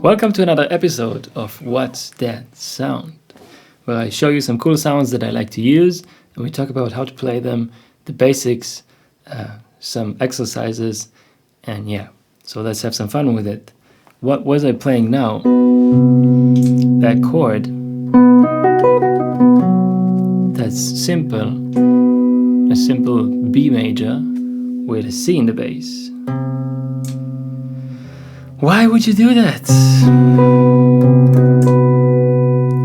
Welcome to another episode of What's That Sound, where I show you some cool sounds that I like to use, and we talk about how to play them, the basics, some exercises, and yeah, so let's have some fun with it. What was I playing now? That chord, that's simple, a simple B major with a C in the bass. Why would you do that?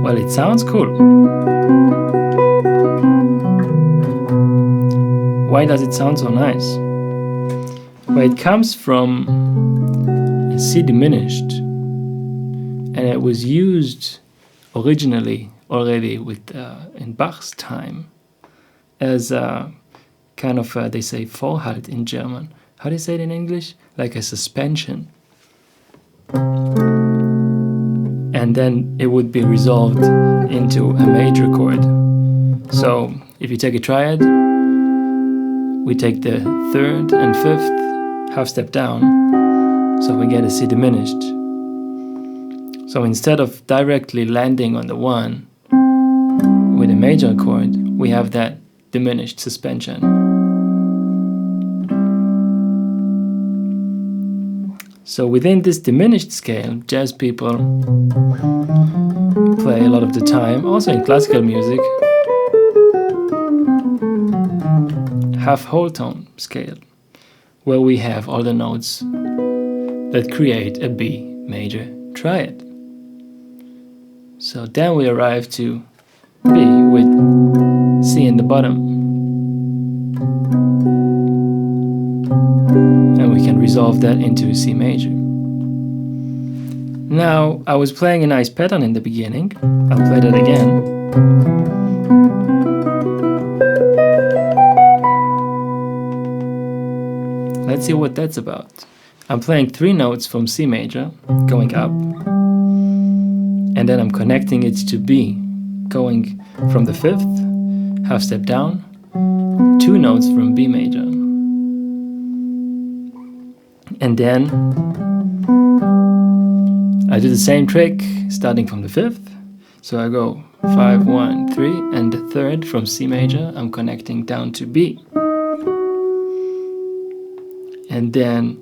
Well, it sounds cool. Why does it sound so nice? Well, it comes from a C diminished, and it was used originally already in Bach's time as a kind of, they say Vorhalt in German. How do you say it in English? Like a suspension. And then it would be resolved into a major chord. So if you take a triad, we take the third and fifth half step down, so we get a C diminished. So instead of directly landing on the one with a major chord, we have that diminished suspension. So within this diminished scale, jazz people play a lot of the time, also in classical music, half whole tone scale, where we have all the notes that create a B major triad. So then we arrive to B with C in the bottom. And we can resolve that into a C major. Now, I was playing a nice pattern in the beginning. I'll play that again. Let's see what that's about. I'm playing 3 notes from C major, going up, and then I'm connecting it to B, going from the 5th, half step down, 2 notes from B major. And then I do the same trick starting from the 5th. So I go 5, 1, 3, and the 3rd from C major I'm connecting down to B. And then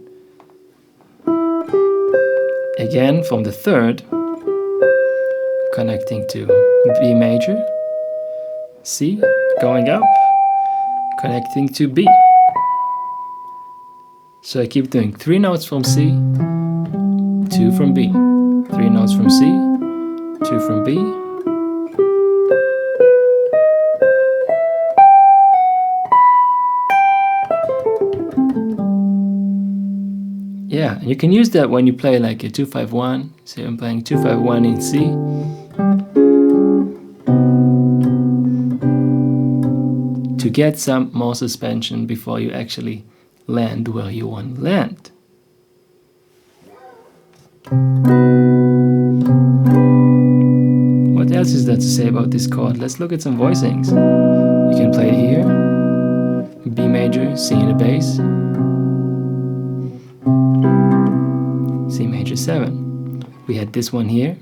again from the 3rd, connecting to B major, C, going up, connecting to B. So I keep doing 3 notes from C, 2 from B, 3 notes from C, 2 from B. Yeah, and you can use that when you play like a 2-5-1. Say I'm playing 2-5-1 in C. To get some more suspension before you actually land where you want to land. What else is there to say about this chord? Let's look at some voicings. You can play it here, B major, C in the bass, C major 7. We had this one here,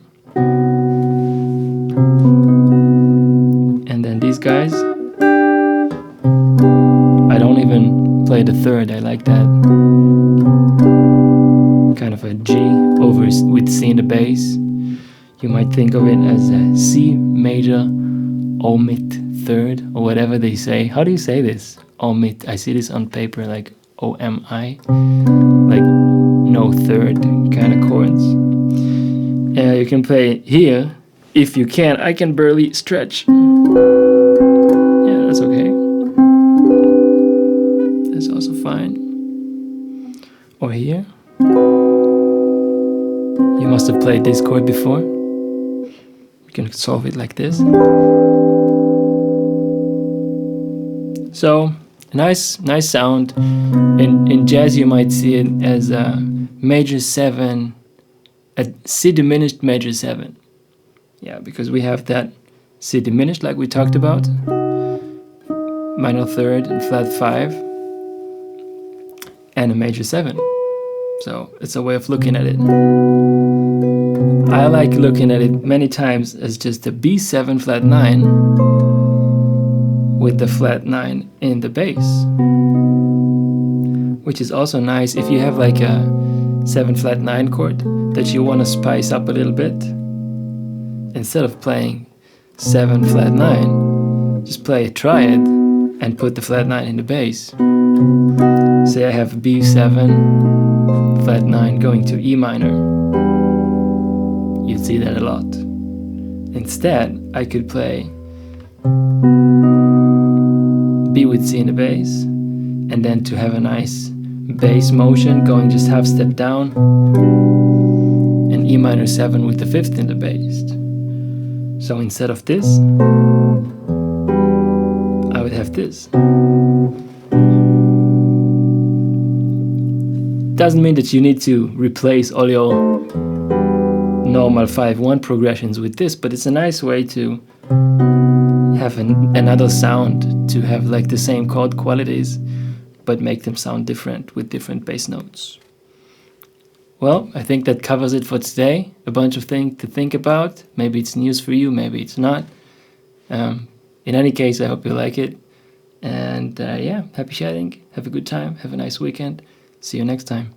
and then these guys. I don't even play the 3rd, I like that. Kind of a G over with C in the bass. You might think of it as a C major omit 3rd, or whatever they say. How do you say this? Omit. I see this on paper like O-M-I, like no 3rd kind of chords. You can play here. If you can, I can barely stretch. Yeah, that's okay. That's also fine. Or here. You must have played this chord before. You can solve it like this. So, nice sound. In jazz you might see it as a major 7, a C diminished major 7. Yeah, because we have that C diminished like we talked about, minor 3rd and flat 5, and a major 7. So it's a way of looking at it. I like looking at it many times as just a B7 flat 9 with the flat 9 in the bass, which is also nice if you have like a 7 flat 9 chord that you want to spice up a little bit. Instead of playing 7 flat 9, just play a triad and put the flat 9 in the bass. Say I have B7 flat 9 going to E minor. You'd see that a lot. Instead, I could play B with C in the bass, and then to have a nice bass motion going just half step down, and E minor 7 with the 5th in the bass. So instead of this, I would have this. Doesn't mean that you need to replace all your normal 5-1 progressions with this, but it's a nice way to have another sound, to have like the same chord qualities, but make them sound different with different bass notes. Well, I think that covers it for today. A bunch of things to think about. Maybe it's news for you, maybe it's not. In any case, I hope you like it. And yeah, happy chatting. Have a good time. Have a nice weekend. See you next time.